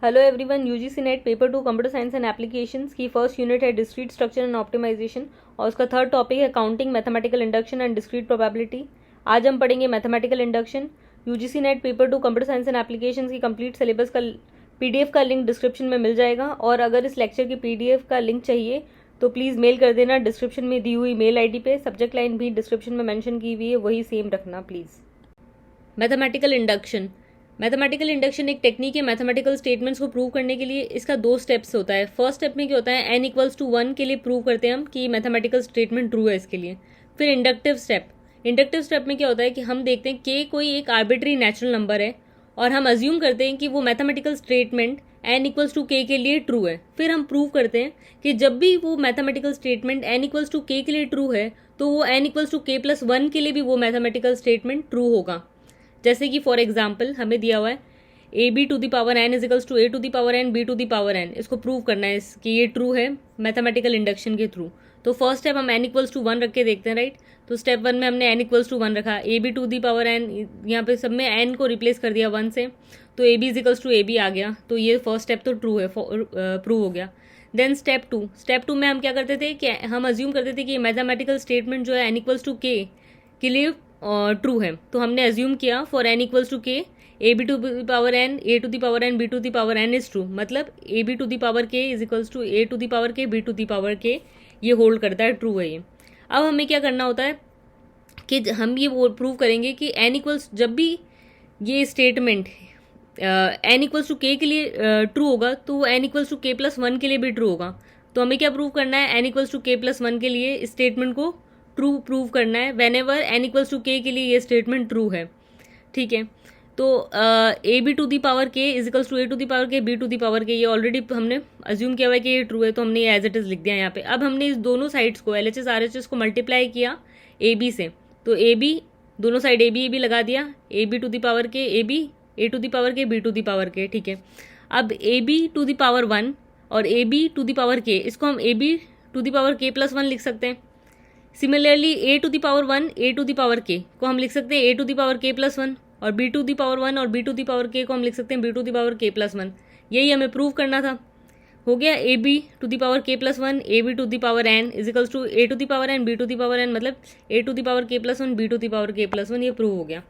Hello everyone, UGC net paper 2 computer science and applications की first unit है discrete structure and optimisation और उसका third topic है counting, mathematical induction and discrete probability. आज हम पढ़ेंगे mathematical induction. UGC net paper 2 computer science and applications की complete syllabus का पीडीएफ का लिंक डिस्क्रिप्शन में मिल जाएगा और अगर इस लेक्चर की पीडीएफ का लिंक चाहिए तो प्लीज़ मेल कर देना डिस्क्रिप्शन में दी हुई मेल आईडी पे। सब्जेक्ट लाइन भी डिस्क्रिप्शन में मेंशन की हुई है, वही सेम रखना please. Mathematical induction. Mathematical induction एक टेक्निक है मैथमेटिकल स्टेटमेंट्स को प्रूव करने के लिए। इसका 2 स्टेप्स होता है। फर्स्ट स्टेप में क्या होता है, n इक्वल्स टू 1 के लिए प्रूव करते हैं हम कि मैथमेटिकल स्टेटमेंट ट्रू है इसके लिए। फिर इंडक्टिव स्टेप में क्या होता है कि हम देखते हैं कि कोई एक आर्बिट्री नेचुरल नंबर है और हम अज्यूम करते हैं कि वो mathematical statement n equals to k के लिए ट्रू है। फिर हम प्रूव करते हैं कि जब भी वो mathematical statement n equals to k के लिए ट्रू है तो वो n equals to k plus 1 के लिए भी वो मैथमेटिकल स्टेटमेंट ट्रू होगा। जैसे कि फॉर एग्जाम्पल हमें दिया हुआ है A B to the power N equals to A to the power N B to the power N. इसको प्रूव करना है कि ये ट्रू है मैथमेटिकल इंडक्शन के थ्रू। तो फर्स्ट स्टेप हम एन इक्वल्स टू 1 रख के देखते हैं, राइट। तो स्टेप 1 में हमने एन इक्वल्स टू 1 रखा, A B to the power N, यहाँ पे सब में एन को रिप्लेस कर दिया 1 से, तो A B equals to A B आ गया। तो ये फर्स्ट स्टेप तो ट्रू है, प्रूव हो गया। देन स्टेप टू में हम क्या करते थे कि हम अज्यूम करते थे कि मैथमेटिकल स्टेटमेंट जो है एन इक्वल्स टू के लिए ट्रू है। तो हमने अज्यूम किया for an equals to K A B to the power N A to the power N B to the power N is true. मतलब A B to the power K is equals to A to the power K B to the power K, ये hold करता है, true है ये। अब हमें क्या करना होता है कि हम ये प्रूव करेंगे कि एन इक्वल्स, जब भी ये statement N equals to K लिए ट्रू होगा तो N equals to K plus 1 के लिए भी ट्रू होगा। तो हमें क्या प्रूव करना है, N equals to K plus 1 के लिए स्टेटमेंट को ट्रू प्रूव करना है whenever N equals to K लिए ये स्टेटमेंट ट्रू है, ठीक है। तो A B to the power K equals to A to the power K B to the power K, ये ऑलरेडी हमने अज्यूम किया हुआ है कि ये ट्रू है, तो हमने ये एज इट इज लिख दिया यहाँ पे। अब हमने इस दोनों साइड्स को L H S R H S को मल्टीप्लाई किया ए बी से, तो ए बी दोनों साइड ए बी लगा दिया, A B to the power K A B, A to the power K B to the power K, ठीक है। अब A B to the power 1 और A B to the power K, इसको हम A B to the power K plus 1 लिख सकते हैं। Similarly A to the power 1 A to the power K को हम लिख सकते हैं A to the power K plus 1 और बी टू दी पावर 1 और B to the power K को हम लिख सकते हैं B to the power K plus 1। यही हमें प्रूव करना था। हो गया A B to the power K plus 1 A B to the power N equals to A to the power N B to the power N, मतलब A to the power K plus 1 B to the power K plus 1, ये prove हो गया।